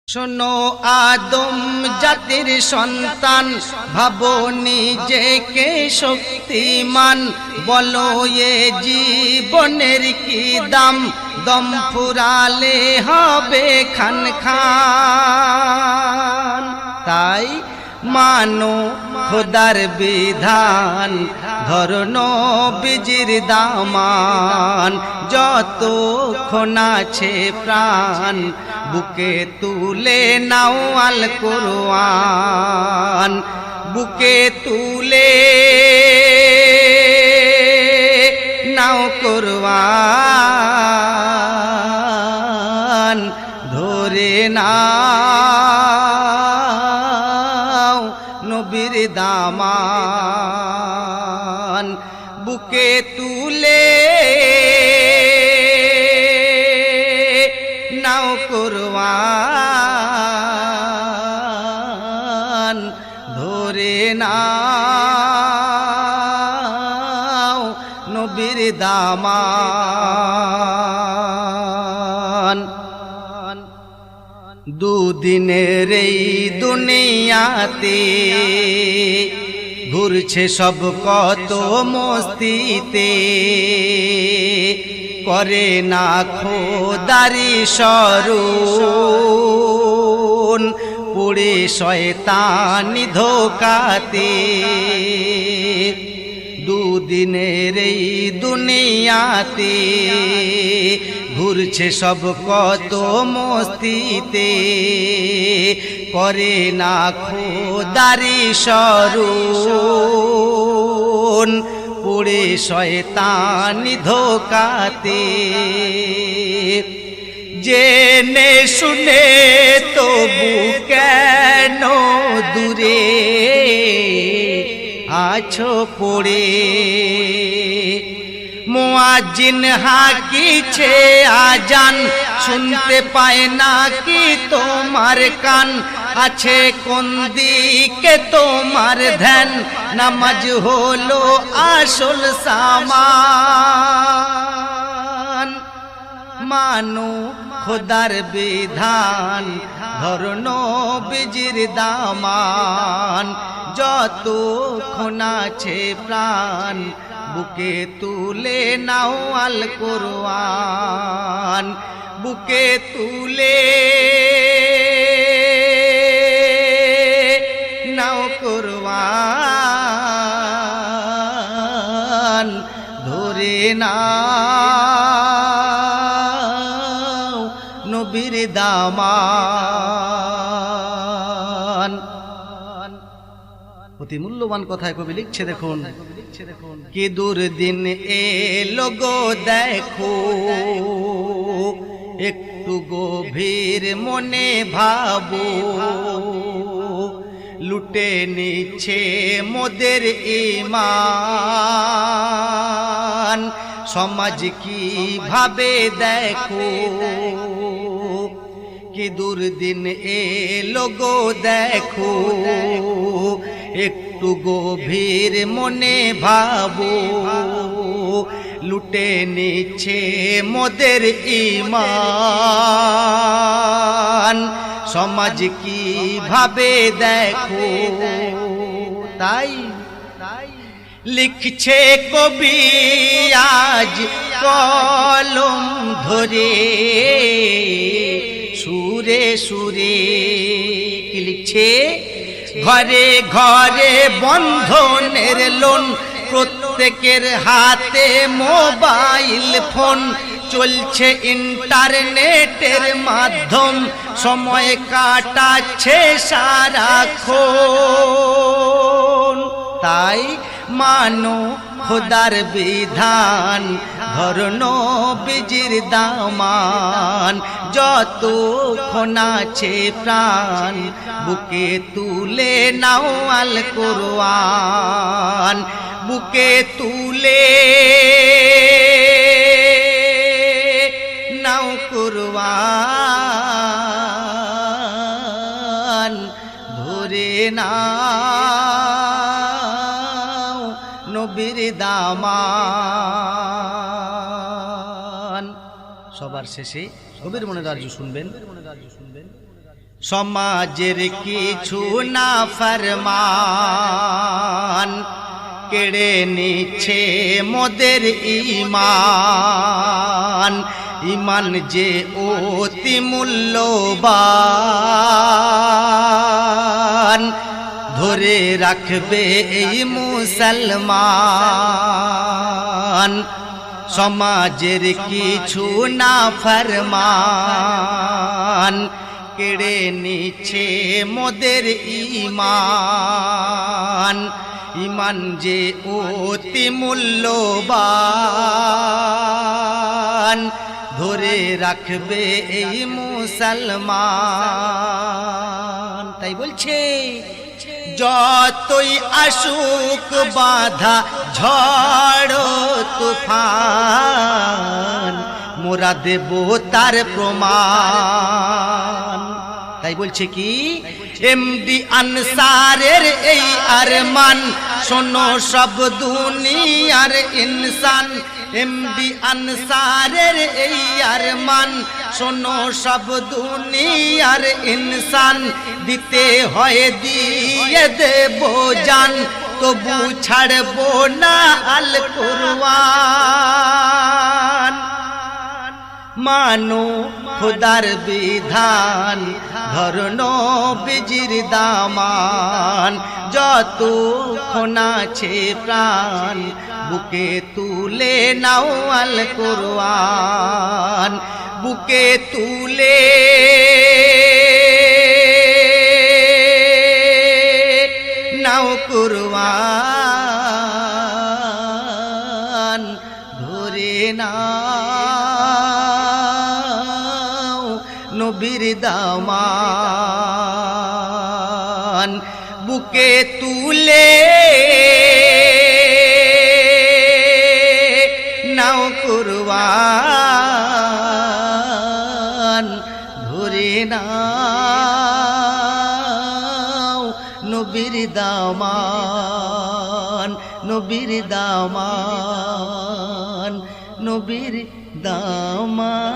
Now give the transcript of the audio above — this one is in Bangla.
শোনো আদম জাতির সন্তান, ভাবো নিজেকে শক্তিমান। বলো এ জীবনের কি দাম, দম ফুরালে হবে খান খান। তাই মানো খোদার বিধান, ধরো নবীজির দামান। যতক্ষণ আছে প্রাণ, বুকে তুলে নাও আল কুরআন। বুকে তুলে নাও কুরআন, ধরে নাও নবীর দামান। বুকে তুলে নাও কুরআন, ধরে নাও নবীর দামান। দুদিনের এই দুনিয়াতে ঘুরছে সব কত মস্তিতে, করে না খোদারি স্মরণ, পুড়ে শয়তানি ধোকাতে। দুদিনের এই দুনিয়াতে ঘুরছে সব কত মস্তিতে, করে না খোদারি স্মরণ, পুড়ে শয়তানি ধোকাতে। জেনে শুনে তবু কেন দূরে আছো পড়ে? মুয়াজ্জিন হাকিছে আজান, শুনতে পায় না কি তোমার কান? আছে কোন দিকে তোমার ধ্যান? নামাজ হলো আসল সামান। মানো খোদার বিধান, ধরো নবীজির দামান। যতক্ষণ আছে প্রাণ, বুকে তুলে নাও আল কুরআন। বুকে তুলে নাও কুরআন, ধরে নাও নবীর দামান। অতি মূল্যবান কথায় কবি লিখছে, দেখুন কি দুর্দিন এলো গো দেখো, একটু গভীর মনে ভাবো। লুটে নিচ্ছে মোদের ঈমান, সমাজ কিভাবে দেখো। কি দুর্দিন এলো গো দেখো, একটু গভীর মনে ভাবো। লুটে নিচ্ছে মোদের ঈমান, সমাজ কিভাবে দেখো। তাই লিখছে কবি আজ কলম ধরে, সুরে সুরে কি লিখছে? ঘরে ঘরে বন্ধনের লোন, প্রত্যেকের হাতে মোবাইল ফোন। চলছে ইন্টারনেটের মাধ্যম, সময় কাটাচ্ছে সারাক্ষণ। তাই মানো খোদার বিধান, ধরো নবীজির দামান। যতক্ষণ আছে প্রাণ, বুকে তুলে নাও আল কুরআন। বুকে তুলে নাও কুরআন, ধরে নাও নবীর দামান। সবার শেষে গভীর মনে আরজু শুনবেন। সমাজের কিছু না ফরমান কেড়ে নিচ্ছে মোদের ঈমান ঈমান যে অতি মূল্যবান ধরে রাখবে এই মুসলমান সমাজের কিছু না ফরমান কেড়ে নিচ্ছে মোদের ঈমান ঈমান যে অতি মূল্যবান ধরে রাখবে এই মুসলমান তাই বলছে যতই আসুক বাধা ঝড় তুফান মোরা দেব তার প্রমাণ তাই বলছে কি এমডি আনসারের এই আরমান শোনো সব দুনিয়ার ইনসান এমডি আনসারের এই আরমান শোনো সব দুনিয়ার ইনসান দিতে হয় দিয়ে দেব জান তবু ছাড়বো না আল কুরআন মানো খুদার বিধান ধরনো বিজির দামান যতক্ষণ আছে প্রাণ বুকে তুলে নাও আল কুরআন বুকে তুলে নাও কুরআন ধরে নাও নবীর দামান বুকে তুলে নাও কুরআন ধরে নাও নবীর দামান নবীর দামান নবীর দামান